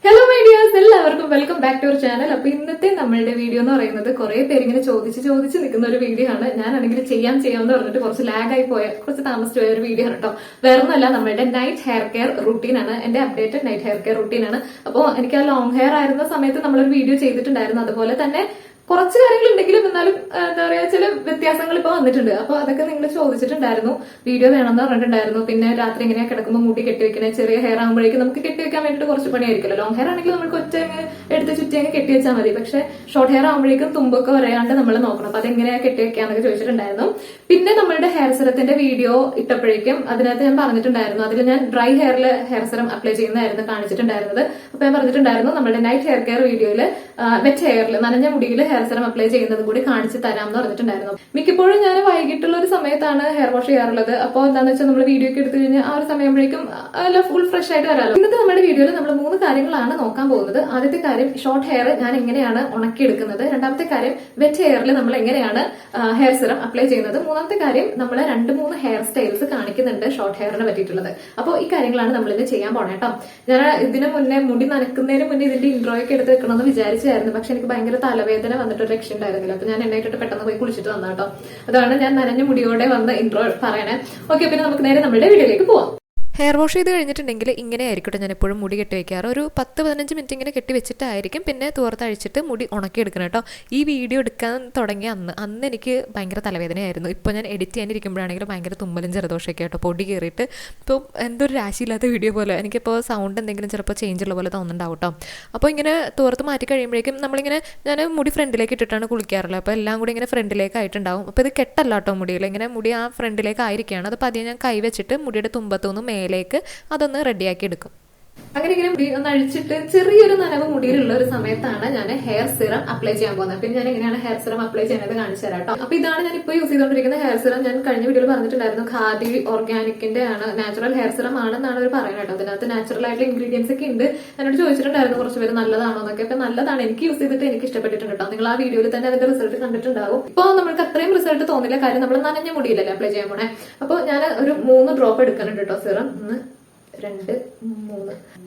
Hello my dears, എല്ലാവർക്കും welcome back to our channel. അപ്പൊ ഇന്നത്തെ നമ്മളുടെ വീഡിയോ എന്ന് പറയുന്നത് കുറെ പേര് ഇങ്ങനെ ചോദിച്ച് നിൽക്കുന്ന ഒരു വീഡിയോ ആണ്. ഞാനാണെങ്കിൽ ചെയ്യാമെന്ന് പറഞ്ഞിട്ട് കുറച്ച് ലാഗായി പോയ കുറച്ച് താമസിച്ചു പോയ ഒരു വീഡിയോ ആണ് കേട്ടോ. വേറൊന്നല്ല, നമ്മളുടെ നൈറ്റ് ഹെയർ കെയർ റുട്ടീൻ ആണ്. എന്റെ updated night hair care routine ആണ്. അപ്പോൾ എനിക്ക് ആ ലോങ് ഹെയർ ആയിരുന്ന സമയത്ത് നമ്മളൊരു വീഡിയോ ചെയ്തിട്ടുണ്ടായിരുന്നു. അതുപോലെ തന്നെ കുറച്ച് കാര്യങ്ങളുണ്ടെങ്കിലും എന്നാലും എന്താ പറയാ ചില വ്യത്യാസങ്ങൾ ഇപ്പൊ വന്നിട്ടുണ്ട്. അപ്പൊ അതൊക്കെ നിങ്ങൾ ചോദിച്ചിട്ടുണ്ടായിരുന്നു, വീഡിയോ വേണമെന്ന് പറഞ്ഞിട്ടുണ്ടായിരുന്നു. പിന്നെ രാത്രി ഇങ്ങനെ കിടക്കുമ്പോൾ മുടി കെട്ടിവെക്കണേ, ചെറിയ ഹെയർ ആകുമ്പോഴേക്കും നമുക്ക് കെട്ടിവെക്കാൻ വേണ്ടിയിട്ട് കുറച്ച് പണിയായിരിക്കുമല്ലോ. ലോങ് ഹെയർ ആണെങ്കിൽ നമുക്ക് ഒറ്റ എടുത്ത് ചുറ്റി അങ്ങ് കെട്ടിവെച്ചാൽ മതി. പക്ഷെ ഷോർട്ട് ഹെയർ ആകുമ്പോഴേക്കും തുമ്പൊക്കെ വരാണ്ട് നമ്മൾ നോക്കണം. അപ്പൊ അതെങ്ങനെയാ കെട്ടിവെക്കാന്നൊക്കെ ചോദിച്ചിട്ടുണ്ടായിരുന്നു. പിന്നെ നമ്മളുടെ ഹെയർ സെറത്തിന്റെ വീഡിയോ ഇട്ടപ്പോഴേക്കും അതിനകത്ത് ഞാൻ പറഞ്ഞിട്ടുണ്ടായിരുന്നു, അതിൽ ഞാൻ ഡ്രൈ ഹെയറിൽ ഹെയർ സെറം അപ്ലൈ ചെയ്യുന്നതായിരുന്നു കാണിച്ചിട്ടുണ്ടായിരുന്നത്. അപ്പൊ ഞാൻ പറഞ്ഞിട്ടുണ്ടായിരുന്നു നമ്മളുടെ നൈറ്റ് ഹെയർ കെയർ വീഡിയോയില് വെറ്റ് ഹെയറിൽ നനഞ്ഞ മുടിയിൽ ഹെയർ സെറം അപ്ലൈ ചെയ്യുന്നതും കൂടി കാണിച്ച് തരാമെന്ന് പറഞ്ഞിട്ടുണ്ടായിരുന്നു. മിക്കപ്പോഴും ഞാൻ വൈകിട്ടുള്ള ഒരു സമയത്താണ് ഹെയർ വാഷ് ചെയ്യാറുള്ളത്. അപ്പോൾ എന്താണെന്ന് വെച്ചാൽ നമ്മൾ വീഡിയോ ഒക്കെ എടുത്തു കഴിഞ്ഞാൽ ആ ഒരു സമയമ്പോഴേക്കും ഫുൾ ഫ്രഷ് ആയിട്ട് വരാമല്ലോ. ഇന്നത്തെ നമ്മുടെ വീഡിയോയിൽ നമ്മൾ 3 കാര്യങ്ങളാണ് നോക്കാൻ പോകുന്നത്. ആദ്യത്തെ കാര്യം ഷോർട്ട് ഹെയർ ഞാൻ എങ്ങനെയാണ് ഉണക്കിയെടുക്കുന്നത്. രണ്ടാമത്തെ കാര്യം വെറ്റ് ഹെയറിൽ നമ്മൾ എങ്ങനെയാണ് ഹെയർ സെറം അപ്ലൈ ചെയ്യുന്നത്. മൂന്നാമത്തെ കാര്യം നമ്മൾ 2-3 ഹെയർ സ്റ്റൈൽസ് കാണിക്കുന്നുണ്ട് ഷോർട്ട് ഹെയറിന് പറ്റിയിട്ടുള്ളത്. അപ്പോൾ ഈ കാര്യങ്ങളാണ് നമ്മൾ ഇന്ന് ചെയ്യാൻ പോണേ കേട്ടോ. ഞാൻ ഇതിന് മുന്നേ മുടി നനക്കുന്നതിന് മുന്നേ ഇതിന്റെ ഇൻട്രോ ഒക്കെ എടുത്ത് വെക്കണമെന്ന് വിചാരിച്ചായിരുന്നു. പക്ഷെ എനിക്ക് ഭയങ്കര തലവേദന വന്നിട്ട് രക്ഷ ഉണ്ടായിരുന്നില്ല. അപ്പൊ ഞാൻ എണ്ണയിട്ടിട്ട് പെട്ടെന്ന് പോയി കുളിച്ചിട്ട് വന്ന കേട്ടോ. അതാണ് ഞാൻ നനഞ്ഞ മുടിയോടെ വന്ന് ഇൻട്രോ പറയണേ. ഓക്കെ, പിന്നെ നമുക്ക് നേരെ നമ്മുടെ വീഡിയോയിലേക്ക് പോവാം. ഹെയർ വാഷ് ചെയ്ത് കഴിഞ്ഞിട്ടുണ്ടെങ്കിൽ ഇങ്ങനെ ആയിരിക്കട്ടെ ഞാൻ എപ്പോഴും മുടി കെട്ടി വയ്ക്കാറ്. ഒരു 10-15 മിനിറ്റ് ഇങ്ങനെ കെട്ടി വെച്ചിട്ടായിരിക്കും പിന്നെ തോർത്തഴിച്ചിട്ട് മുടി ഉണക്കിയെടുക്കണം കേട്ടോ. ഈ വീഡിയോ എടുക്കാൻ തുടങ്ങിയ അന്ന് എനിക്ക് ഭയങ്കര തലവേദനയായിരുന്നു. ഇപ്പോൾ ഞാൻ എഡിറ്റ് ചെയ്യാനിരിക്കുമ്പോഴാണെങ്കിലും ഭയങ്കര തുമ്മലും ജലദോഷമൊക്കെ കേട്ടോ. പൊടി കയറിയിട്ട് ഇപ്പോൾ എന്തൊരു രാശിയില്ലാത്ത വീഡിയോ പോലെ എനിക്കിപ്പോൾ സൗണ്ട് എന്തെങ്കിലും ചിലപ്പോൾ ചേഞ്ച് ഉള്ള പോലെ തോന്നുന്നുണ്ടാവും കേട്ടോ. അപ്പോൾ ഇങ്ങനെ തോർത്ത് മാറ്റി കഴിയുമ്പോഴേക്കും നമ്മളിങ്ങനെ ഞാൻ മുടി ഫ്രണ്ടിലേക്ക് ഇട്ടിട്ടാണ് കുളിക്കാറുള്ളത്. അപ്പോൾ എല്ലാം കൂടി ഇങ്ങനെ ഫ്രണ്ടിലേക്ക് ആയിട്ടുണ്ടാവും. അപ്പോൾ ഇത് കെട്ടല്ല കേട്ടോ മുടിയിൽ, ഇങ്ങനെ മുടി ആ ഫ്രണ്ടിലേക്ക് ആയിരിക്കുകയാണ്. അത് പതിയെ ഞാൻ കൈ വെച്ചിട്ട് മുടിയുടെ തുമ്പത്തുനിന്ന് മേലേക്ക് അതൊന്ന് റെഡിയാക്കി എടുക്കും. അങ്ങനെ ഇങ്ങനെ മുടി ഒന്ന് അഴിച്ചിട്ട് ചെറിയൊരു നനവ് മുടിയിലുള്ള ഒരു സമയത്താണ് ഞാൻ ഹെയർ സിറം അപ്ലൈ ചെയ്യാൻ പോകുന്നത്. പിന്നെ ഞാൻ എങ്ങനെയാണ് ഹെയർ സിറം അപ്ലൈ ചെയ്യുന്നത് കാണിച്ചു തരാം കേട്ടോ. അപ്പൊ ഇതാണ് ഞാൻ ഇപ്പോൾ യൂസ് ചെയ്തുകൊണ്ടിരിക്കുന്ന ഹെയർ സിറം. ഞാൻ കഴിഞ്ഞ വീഡിയോയിൽ പറഞ്ഞിട്ടുണ്ടായിരുന്നു ഖാദി ഓർഗാനിക്കിന്റെ ആണ്, നാച്ചുറൽ ഹെയർ സിറം ആണെന്നാണ് അവർ പറയുന്നത് കേട്ടോ. അതിനകത്ത് നാച്ചുറൽ ആയിട്ടുള്ള ഇൻഗ്രീഡിയൻസ് ഒക്കെ ഉണ്ട്. എന്നോട് ചോദിച്ചിട്ടുണ്ടായിരുന്നു കുറച്ച് പേര് നല്ലതാണോ എന്നൊക്കെ. അപ്പൊ നല്ലതാണ്, എനിക്ക് യൂസ് ചെയ്തിട്ട് എനിക്ക് ഇഷ്ടപ്പെട്ടിട്ടുണ്ട് കേട്ടോ. നിങ്ങൾ ആ വീഡിയോയിൽ തന്നെ അതിന്റെ റിസൾട്ട് കണ്ടിട്ടുണ്ടാവും. ഇപ്പോൾ നമുക്ക് അത്രയും റിസൾട്ട് തോന്നില്ല, കാര്യം നമ്മൾ നനഞ്ഞ മുടിയിലല്ലേ അപ്ലൈ ചെയ്യാൻ പോണേ. അപ്പോൾ ഞാൻ ഒരു 3 ഡ്രോപ്പ് എടുക്കുന്നുണ്ട് കേട്ടോ സിറം.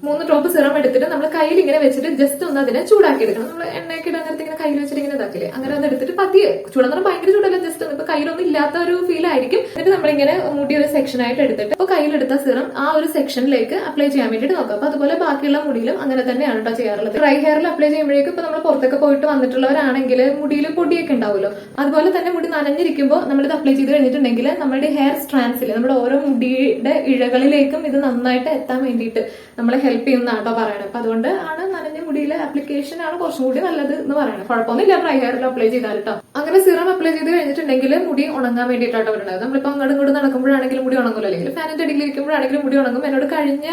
3 ഡ്രോപ്പ് സിറം എടുത്തിട്ട് നമ്മൾ കയ്യിൽ ഇങ്ങനെ വെച്ചിട്ട് ജസ്റ്റ് ഒന്ന് അതിനെ ചൂടാക്കി എടുക്കണം. നമ്മൾ എണ്ണയൊക്കെ ഇടാൻ നേരത്തെ ഇങ്ങനെ കയ്യിൽ വെച്ചിട്ട് ഇങ്ങനെ ഇതാക്കില്ലേ, അങ്ങനെ ഒന്ന് എടുത്തിട്ട് പതിയെ ചൂടെന്ന് ഭയങ്കര ചൂടല്ല, ജസ്റ്റ് ഒന്ന് ഇപ്പൊ കയ്യിലൊന്നും ഇല്ലാത്ത ഒരു ഫീൽ ആയിരിക്കും. എന്നിട്ട് നമ്മളിങ്ങനെ മുടി ഒരു സെക്ഷൻ ആയിട്ട് എടുത്തിട്ട് ഇപ്പൊ കയ്യിലെടുത്ത സിറം ആ ഒരു സെക്ഷനിലേക്ക് അപ്ലൈ ചെയ്യാൻ വേണ്ടിട്ട് നോക്കാം. അപ്പൊ അതുപോലെ ബാക്കിയുള്ള മുടിയിലും അങ്ങനെ തന്നെയാണ് കേട്ടോ ചെയ്യാറുള്ളത്. ഡ്രൈ ഹെയറിൽ അപ്ലൈ ചെയ്യുമ്പോഴേക്കും ഇപ്പൊ നമ്മൾ പുറത്തൊക്കെ പോയിട്ട് വന്നിട്ടുള്ളവരാണെങ്കിൽ മുടിയിൽ പൊടിയൊക്കെ ഉണ്ടാവുമല്ലോ. അതുപോലെ തന്നെ മുടി നനഞ്ഞിരിക്കുമ്പോൾ നമ്മളിത് അപ്ലൈ ചെയ്ത് കഴിഞ്ഞിട്ടുണ്ടെങ്കിൽ നമ്മുടെ ഹെയർ സ്ട്രാൻഡ്സിൽ നമ്മുടെ ഓരോ മുടിയുടെ ഇഴകളിലേക്കും ഇത് നന്നായിട്ട് എത്താൻ വേണ്ടിയിട്ട് നമ്മളെ ഹെൽപ്പ് ചെയ്യുന്നതാട്ടോ പറയണത്. അപ്പൊ അതുകൊണ്ട് ആണ് നനഞ്ഞ മുടിയിലെ ആപ്ലിക്കേഷൻ ആണ് കുറച്ചും കൂടി നല്ലത് എന്ന് പറയുന്നത്. കുഴപ്പമൊന്നുമില്ല ഡ്രൈ ഹെയറിൽ അപ്ലൈ ചെയ്താൽ കേട്ടോ. അങ്ങനെ സിറം അപ്ലൈ ചെയ്ത് കഴിഞ്ഞിട്ടുണ്ടെങ്കിൽ മുടി ഉണങ്ങാൻ വേണ്ടിയിട്ടാട്ടോ പറയുന്നത്. നമ്മളിപ്പോ അങ്ങോട്ടും ഇങ്ങോട്ടും നടക്കുമ്പോഴാണെങ്കിലും മുടി ഉണങ്ങുമല്ലോ, അല്ലെങ്കിൽ ഫാനിന്റെ അടിയിൽ ഇരിക്കുമ്പോഴാണെങ്കിലും മുടി ഉണങ്ങും. എന്നോട് കഴിഞ്ഞ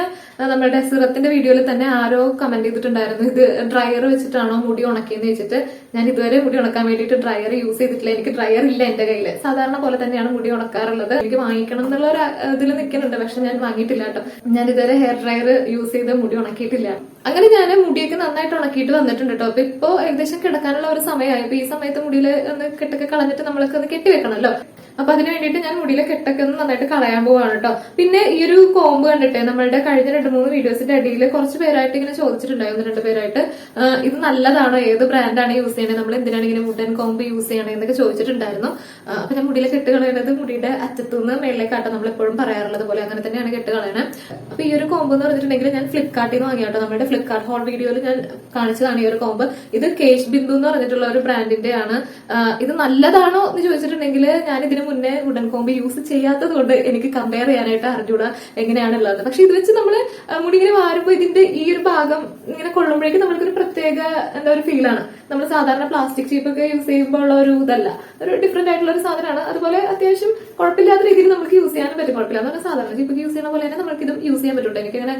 നമ്മുടെ സിറത്തിന്റെ വീഡിയോയിൽ തന്നെ ആരോ കമന്റ് ചെയ്തിട്ടുണ്ടായിരുന്നു, ഇത് ഡ്രയർ വെച്ചിട്ടാണോ മുടി ഉണക്കിയെന്ന് വെച്ചിട്ട്. ഞാൻ ഇതുവരെ മുടി ഉണക്കാൻ വേണ്ടിയിട്ട് ഡ്രയർ യൂസ് ചെയ്തിട്ടില്ല. എനിക്ക് ഡ്രയർ ഇല്ല എന്റെ കയ്യിൽ. സാധാരണ പോലെ തന്നെയാണ് മുടി ഉണക്കാറുള്ളത്. എനിക്ക് വാങ്ങിക്കണം എന്നുള്ള ഒരു ഇതിൽ നിൽക്കുന്നുണ്ട്, പക്ഷെ ഞാൻ വാങ്ങിയിട്ടില്ല കേട്ടോ. ഞാൻ ഇതുവരെ ഹെയർ ഡ്രയർ യൂസ് ചെയ്ത് മുടി ഉണക്കിയിട്ടില്ല. അങ്ങനെ ഞാൻ മുടിയൊക്കെ നന്നായിട്ട് ഉണക്കിയിട്ട് വന്നിട്ടുണ്ട് കേട്ടോ. അപ്പൊ ഇപ്പൊ ഏകദേശം കിടക്കാനുള്ള ഒരു സമയമായി. അപ്പൊ ഈ സമയത്ത് മുടിയിൽ ഒന്ന് കെട്ടൊക്കെ കളഞ്ഞിട്ട് നമ്മൾക്ക് ഒന്ന് കെട്ടിവെക്കണമല്ലോ. അപ്പൊ അതിന് വേണ്ടിയിട്ട് ഞാൻ മുടിയിലെ കെട്ടൊക്കെ ഒന്ന് നന്നായിട്ട് കളയാൻ പോവാണ് കേട്ടോ. പിന്നെ ഈ ഒരു കോമ്പ് കണ്ടിട്ട് നമ്മളുടെ കഴിഞ്ഞ 2-3 വീഡിയോസിന്റെ അടിയിൽ കുറച്ച് പേരായിട്ട് ഇങ്ങനെ ചോദിച്ചിട്ടുണ്ടായിരുന്നു, 2 പേരായിട്ട് ഇത് നല്ലതാണോ, ഏത് ബ്രാൻഡാണ് യൂസ് ചെയ്യണത്, നമ്മൾ എന്തിനാണ് ഇങ്ങനെ woodencomb യൂസ് ചെയ്യണേ എന്നൊക്കെ ചോദിച്ചിട്ടുണ്ടായിരുന്നു. അപ്പൊ ഞാൻ മുടിയിലെ കെട്ട് കളയുന്നത് മുടിയുടെ അറ്റത്തുനിന്ന് മേളിലേക്കാട്ടോ നമ്മൾ എപ്പോഴും പറയാറുള്ളത് പോലെ അങ്ങനെ തന്നെയാണ് കെട്ട് കളയണത്. അപ്പൊ ഈ ഒരു കോമ്പ് എന്ന് പറഞ്ഞിട്ടുണ്ടെങ്കിൽ ഞാൻ ഫ്ലിപ്കാർട്ടിൽ നിന്ന് വാങ്ങിയാട്ടോ. നമ്മുടെ ഫ്ലിപ്കാർട്ട് ഹോൾ വീഡിയോയിൽ ഞാൻ കാണിച്ചതാണ് ഈ ഒരു കോമ്പ്. ഇത് കേശ് ബിന്ദു എന്ന് പറഞ്ഞിട്ടുള്ള ഒരു ബ്രാൻഡിന്റെ ആണ്. ഇത് നല്ലതാണോ എന്ന് ചോദിച്ചിട്ടുണ്ടെങ്കിൽ ഞാൻ ഇതിന് മുന്നേ woodencomb യൂസ് ചെയ്യാത്തത് കൊണ്ട് എനിക്ക് കമ്പയർ ചെയ്യാനായിട്ട് അറിഞ്ഞൂടാ എങ്ങനെയാണുള്ളത്. പക്ഷെ ഇത് വെച്ച് നമ്മള് മുടി ഇങ്ങനെ വാരുമ്പോൾ ഇതിന്റെ ഈ ഒരു ഭാഗം ഇങ്ങനെ കൊള്ളുമ്പോഴേക്കും നമ്മൾക്കൊരു പ്രത്യേക എന്താ ഒരു ഫീലാണ്. നമ്മൾ സാധാരണ പ്ലാസ്റ്റിക് ചീപ്പൊക്കെ യൂസ് ചെയ്യുമ്പോൾ ഉള്ള ഒരു ഇതല്ല, ഒരു ഡിഫറെന്റ് ആയിട്ടുള്ള ഒരു സാധനമാണ്. അതുപോലെ അത്യാവശ്യം കുഴപ്പമില്ലാത്ത രീതിയിൽ നമുക്ക് യൂസ് ചെയ്യാനും പറ്റും. കുഴപ്പമില്ലാന്ന് പറഞ്ഞാൽ സാധാരണ ചീപ്പൊക്കെ യൂസ് ചെയ്യുന്ന പോലെ തന്നെ നമുക്ക് ഇതും യൂസ് ചെയ്യാൻ പറ്റും. എനിക്കങ്ങനെ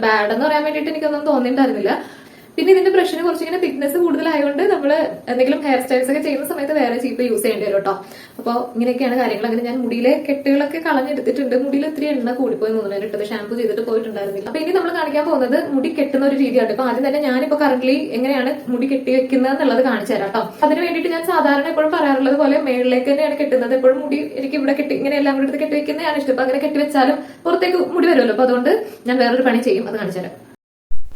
ബാഡ് എന്ന് പറയാൻ വേണ്ടിയിട്ട് എനിക്കൊന്നും തോന്നിയിട്ടുണ്ടായിരുന്നില്ല. പിന്നെ ഇതിന്റെ ബ്രഷിന് കുറച്ചിങ്ങനെ തിക്നെസ് കൂടുതലായതുകൊണ്ട് നമ്മൾ എന്തെങ്കിലും ഹെയർ സ്റ്റൈൽസ് ഒക്കെ ചെയ്യുന്ന സമയത്ത് വേറെ ചീപ്പ് യൂസ് ചെയ്യേണ്ടി വരും കേട്ടോ. അപ്പോൾ ഇങ്ങനെയൊക്കെയാണ് കാര്യങ്ങൾ. അങ്ങനെ ഞാൻ മുടിയിലെ കെട്ടുകളൊക്കെ കളഞ്ഞെടുത്തിട്ടുണ്ട്. മുടിയിൽ ഇത്തിരി എണ്ണ കൂടിപ്പോയി തോന്നുന്നു, ഇട്ടത് ഷാമ്പു ചെയ്തിട്ട് പോയിട്ടുണ്ടായിരുന്നില്ല. അപ്പൊ ഇനി നമ്മൾ കാണിക്കാൻ പോകുന്നത് മുടി കെട്ടുന്ന ഒരു രീതിയാണ്. ഇപ്പൊ ആദ്യം തന്നെ ഞാനിപ്പോ കറന്റ് എങ്ങനെയാണ് മുടി കെട്ടി വെക്കുന്നത് എന്നുള്ളത് കാണിച്ചു തരാം കേട്ടോ. അതിന് വേണ്ടിയിട്ട് ഞാൻ സാധാരണ എപ്പോഴും പറയാറുള്ളത് പോലെ മേളിലേക്ക് തന്നെയാണ് കെട്ടുന്നത്. എപ്പോഴും മുടി എനിക്ക് ഇവിടെ കെട്ടി ഇങ്ങനെ എല്ലാം കൂടി എടുത്ത് കെട്ടി വെക്കുന്നതാണ് ഇഷ്ടം. അപ്പൊ അങ്ങനെ കെട്ടി വെച്ചാലും പുറത്തേക്ക് മുടി വരുമല്ലോ. അപ്പൊ അതുകൊണ്ട് ഞാൻ വേറൊരു പണി ചെയ്യും, അത് കാണിച്ചു തരാം.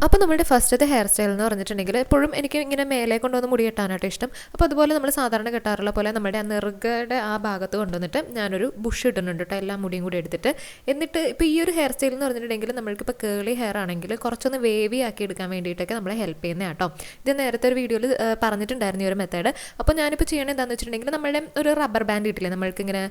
അപ്പോൾ നമ്മുടെ ഫസ്റ്റത്തെ ഹെയർ സ്റ്റൈൽ എന്ന് പറഞ്ഞിട്ടുണ്ടെങ്കിൽ എപ്പോഴും എനിക്ക് ഇങ്ങനെ മേലെ കൊണ്ടുവന്ന് മുടി കെട്ടാനായിട്ട് ഇഷ്ടം. അപ്പോൾ അതുപോലെ നമ്മൾ സാധാരണ കെട്ടാറുള്ള പോലെ നമ്മുടെ ആ നെറുകയുടെ ആ ഭാഗത്ത് കൊണ്ടുവന്നിട്ട് ഞാനൊരു ബുഷ് ഇടുന്നുണ്ട് കേട്ടോ, എല്ലാ മുടിയും കൂടി എടുത്തിട്ട്. എന്നിട്ട് ഇപ്പോൾ ഈ ഒരു ഹെയർ സ്റ്റൈൽ എന്ന് പറഞ്ഞിട്ടുണ്ടെങ്കിൽ നമ്മൾക്കിപ്പോൾ കേളി ഹെയർ ആണെങ്കിൽ കുറച്ചൊന്ന് വേവി ആക്കി എടുക്കാൻ വേണ്ടിയിട്ടൊക്കെ നമ്മളെ ഹെൽപ്പ് ചെയ്യുന്ന കേട്ടോ. ഇത് നേരത്തെ ഒരു വീഡിയോയിൽ പറഞ്ഞിട്ടുണ്ടായിരുന്നു ഈ ഒരു മെത്തേഡ്. അപ്പോൾ ഞാനിപ്പോൾ ചെയ്യണത് എന്താണെന്ന് വെച്ചിട്ടുണ്ടെങ്കിൽ നമ്മുടെ ഒരു റബ്ബർ ബാൻഡ് കിട്ടില്ലേ നമ്മൾക്കിങ്ങനെ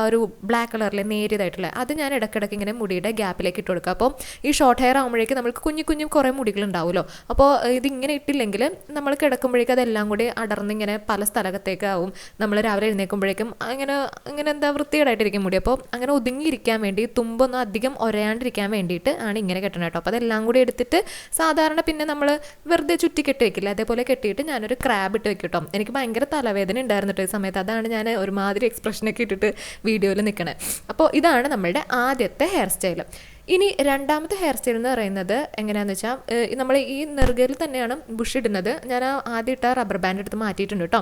ഒരു ബ്ലാക്ക് കളറിൽ നേരിയതായിട്ടുള്ള, അത് ഞാൻ ഇടയ്ക്കിടയ്ക്ക് ഇങ്ങനെ മുടിയുടെ ഗ്യാപ്പിലേക്ക് ഇട്ട് കൊടുക്കുക. അപ്പോൾ ഈ ഷോർട്ട് ഹെയർ ആകുമ്പോഴേക്കും നമ്മൾക്ക് കുഞ്ഞു കുറേ മുടികളുണ്ടാവുമല്ലോ. അപ്പോൾ ഇതിങ്ങനെ ഇട്ടില്ലെങ്കിൽ നമ്മൾ കിടക്കുമ്പോഴേക്കും അതെല്ലാം കൂടി അടർന്നിങ്ങനെ പല സ്ഥലത്തേക്കാവും. നമ്മൾ രാവിലെ എഴുന്നേൽക്കുമ്പോഴേക്കും അങ്ങനെ എന്താ വൃത്തികേടായിട്ടിരിക്കും മുടി. അപ്പോൾ അങ്ങനെ ഒതുങ്ങിയിരിക്കാൻ വേണ്ടി തുമ്പൊന്നും അധികം ഒരയാണ്ടിരിക്കാൻ വേണ്ടിയിട്ട് ആണ് ഇങ്ങനെ കെട്ടണം കേട്ടോ. അപ്പോൾ അതെല്ലാം കൂടി എടുത്തിട്ട് സാധാരണ പിന്നെ നമ്മൾ വെറുതെ ചുറ്റി കെട്ടി വെക്കില്ല, അതേപോലെ കെട്ടിയിട്ട് ഞാനൊരു ക്രാബ് ഇട്ട് വെക്കും കേട്ടോ. എനിക്ക് ഭയങ്കര തലവേദന ഉണ്ടായിരുന്നു കേട്ടോ ഈ സമയത്ത്. അതാണ് ഞാൻ ഒരുമാതിരി എക്സ്പ്രഷനൊക്കെ ഇട്ടിട്ട് വീഡിയോയിൽ നിൽക്കണേ. അപ്പോൾ ഇതാണ് നമ്മളുടെ ആദ്യത്തെ ഹെയർ സ്റ്റൈൽ. ഇനി രണ്ടാമത്തെ ഹെയർ സ്റ്റൈൽ എന്ന് പറയുന്നത് എങ്ങനെയാണെന്ന് വെച്ചാൽ നമ്മൾ ഈ നെറുകയിൽ തന്നെയാണ് ബുഷ് ഇടുന്നത്. ഞാൻ ആദ്യം ഇട്ട റബ്ബർ ബാൻഡ് എടുത്ത് മാറ്റിയിട്ടുണ്ട് കേട്ടോ.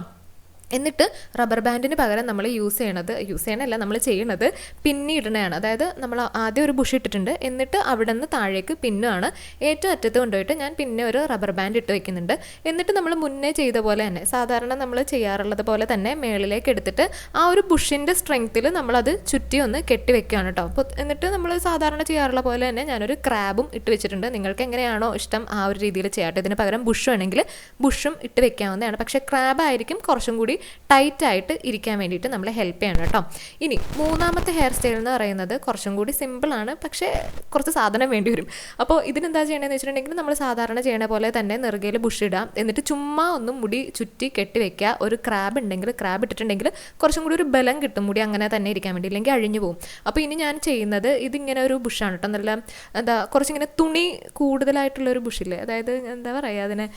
എന്നിട്ട് റബ്ബർ ബാൻഡിന് പകരം നമ്മൾ യൂസ് ചെയ്യണമല്ല നമ്മൾ ചെയ്യണത് പിന്നി ഇടണതാണ്. അതായത് നമ്മൾ ആദ്യം ഒരു ബുഷ് ഇട്ടിട്ടുണ്ട്, എന്നിട്ട് അവിടെ നിന്ന് താഴേക്ക് പിന്നുമാണ്. ഏറ്റവും അറ്റത്ത് കൊണ്ടുപോയിട്ട് ഞാൻ പിന്നെ ഒരു റബ്ബർ ബാൻഡ് ഇട്ട് വെക്കുന്നുണ്ട്. എന്നിട്ട് നമ്മൾ മുന്നേ ചെയ്ത പോലെ തന്നെ സാധാരണ നമ്മൾ ചെയ്യാറുള്ളത് പോലെ തന്നെ മേളിലേക്ക് എടുത്തിട്ട് ആ ഒരു ബുഷിൻ്റെ സ്ട്രെങ്ത്തിൽ നമ്മളത് ചുറ്റി ഒന്ന് കെട്ടി വെക്കുകയാണ് കേട്ടോ. അപ്പോൾ എന്നിട്ട് നമ്മൾ സാധാരണ ചെയ്യാറുള്ള പോലെ തന്നെ ഞാനൊരു ക്രാബും ഇട്ട് വെച്ചിട്ടുണ്ട്. നിങ്ങൾക്ക് എങ്ങനെയാണോ ഇഷ്ടം ആ ഒരു രീതിയിൽ ചെയ്യാട്ടെ. ഇതിന് പകരം ബുഷ് വേണമെങ്കിൽ ബുഷും ഇട്ട് വെക്കാവുന്നതാണ്. പക്ഷേ ക്രാബ് ആയിരിക്കും കുറച്ചും കൂടി ടൈറ്റായിട്ട് ഇരിക്കാൻ വേണ്ടിയിട്ട് നമ്മളെ ഹെൽപ്പ് ചെയ്യണം കേട്ടോ. ഇനി മൂന്നാമത്തെ ഹെയർ സ്റ്റൈൽ എന്ന് പറയുന്നത് കുറച്ചും കൂടി സിമ്പിളാണ്, പക്ഷേ കുറച്ച് സാധനം വേണ്ടി വരും. അപ്പോൾ ഇതിനെന്താ ചെയ്യണമെന്ന് വെച്ചിട്ടുണ്ടെങ്കിൽ നമ്മൾ സാധാരണ ചെയ്യണ പോലെ തന്നെ നെറുകയിൽ ബുഷ് ഇടാം, എന്നിട്ട് ചുമ്മാ ഒന്നും മുടി ചുറ്റി കെട്ടി വെക്കുക. ഒരു ക്രാബ് ഉണ്ടെങ്കിൽ ക്രാബ് ഇട്ടിട്ടുണ്ടെങ്കിൽ കുറച്ചും കൂടി ഒരു ബലം കിട്ടും മുടി അങ്ങനെ തന്നെ ഇരിക്കാൻ വേണ്ടി, ഇല്ലെങ്കിൽ അഴിഞ്ഞു പോകും. അപ്പോൾ ഇനി ഞാൻ ചെയ്യുന്നത് ഇതിങ്ങനെ ഒരു ബുഷാണ് കേട്ടോ. നല്ല കുറച്ചിങ്ങനെ തുണി കൂടുതലായിട്ടുള്ളൊരു ബുഷില്ലേ, അതായത് എന്താ പറയുക അതിനെ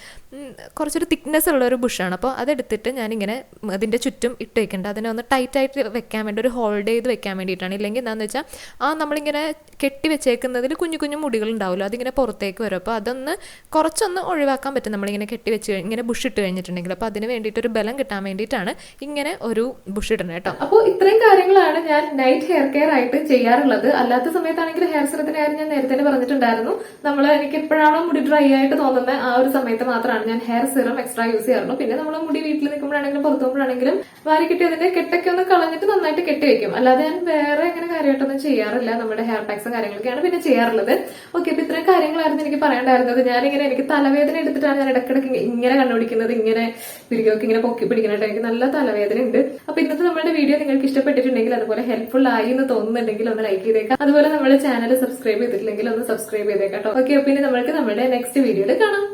കുറച്ചൊരു തിക്നെസ് ഉള്ളൊരു ബുഷാണ്. അപ്പോൾ അതെടുത്തിട്ട് ഞാനിങ്ങനെ അതിൻ്റെ ചുറ്റും ഇട്ട് വെക്കേണ്ട, അതിനെ ഒന്ന് ടൈറ്റായിട്ട് വെക്കാൻ വേണ്ടി ഒരു ഹോൾഡ് ചെയ്ത് വെക്കാൻ വേണ്ടിയിട്ടാണ്. ഇല്ലെങ്കിൽ എന്താണെന്ന് വെച്ചാൽ നമ്മളിങ്ങനെ കെട്ടി വെച്ചേക്കുന്നതിൽ കുഞ്ഞു മുടികളുണ്ടാവുമല്ലോ, അതിങ്ങനെ പുറത്തേക്ക് വരും. അപ്പോൾ അതൊന്ന് കുറച്ചൊന്ന് ഒഴിവാക്കാൻ പറ്റും നമ്മളിങ്ങനെ കെട്ടി വെച്ച് ഇങ്ങനെ ബുഷ് ഇട്ട് കഴിഞ്ഞിട്ടുണ്ടെങ്കിൽ. അപ്പോൾ അതിന് വേണ്ടിയിട്ടൊരു ബലം കിട്ടാൻ വേണ്ടിയിട്ടാണ് ഇങ്ങനെ ഒരു ബുഷ് ഇടുന്നത് കേട്ടോ. അപ്പോൾ ഇത്രയും കാര്യങ്ങളാണ് ഞാൻ നൈറ്റ് ഹെയർ കെയർ ആയിട്ട് ചെയ്യാറുള്ളത്. അല്ലാത്ത സമയത്താണെങ്കിൽ ഹെയർ സെറത്തിന്റെ കാര്യം ഞാൻ നേരത്തെ പറഞ്ഞിട്ടുണ്ടായിരുന്നു. എനിക്ക് എപ്പോഴാണോ മുടി ഡ്രൈ ആയിട്ട് തോന്നുന്നത് ആ ഒരു സമയത്ത് മാത്രമാണ് ഞാൻ ഹെയർ സെറം എക്സ്ട്രാ യൂസ് ചെയ്യാറുള്ളൂ. പിന്നെ നമ്മൾ മുടി വീട്ടിൽ നിൽക്കുമ്പോഴാണെങ്കിലും പുറത്തു പോകുമ്പോഴാണെങ്കിലും വാരി കിട്ടിയതിന്റെ കെട്ടൊക്കെ ഒന്ന് കളഞ്ഞിട്ട് നന്നായിട്ട് കെട്ടി വെക്കും. അല്ലാതെ ഞാൻ വേറെ അങ്ങനെ കാര്യമായിട്ടൊന്നും ചെയ്യാറില്ല. നമ്മുടെ ഹെയർ പാക്സും കാര്യങ്ങളൊക്കെയാണ് പിന്നെ ചെയ്യാറുള്ളത്. ഓക്കെ, അപ്പൊ ഇത്രയും കാര്യങ്ങളായിരുന്നു എനിക്ക് പറയേണ്ടായിരുന്നത്. എനിക്ക് തലവേദന എടുത്തിട്ടാണ് ഞാൻ ഇടയ്ക്കിടയ്ക്ക് ഇങ്ങനെ കണ്ടുപിടിക്കുന്നത്, ഇങ്ങനെ പിരികൊക്കെ ഇങ്ങനെ പൊക്കി പിടിക്കാനായിട്ട് എനിക്ക് നല്ല തലവേദന ഉണ്ട്. അപ്പൊ ഇന്നത്തെ നമ്മുടെ വീഡിയോ നിങ്ങൾക്ക് ഇഷ്ടപ്പെട്ടിട്ടുണ്ടെങ്കിൽ, അതുപോലെ ഹെൽപ്ഫുൾ ആയി എന്ന് തോന്നുന്നുണ്ടെങ്കിൽ ഒന്ന് ലൈക്ക് ചെയ്തേക്കാം. അതുപോലെ നമ്മുടെ ചാനൽ സബ്സ്ക്രൈബ് ചെയ്തിട്ടില്ലെങ്കിൽ ഒന്ന് സബ്സ്ക്രൈബ് ചെയ്തേക്കാം കേട്ടോ. ഓക്കെ, പിന്നെ നമ്മൾക്ക് നമ്മുടെ നെക്സ്റ്റ് വീഡിയോയിൽ കാണാം.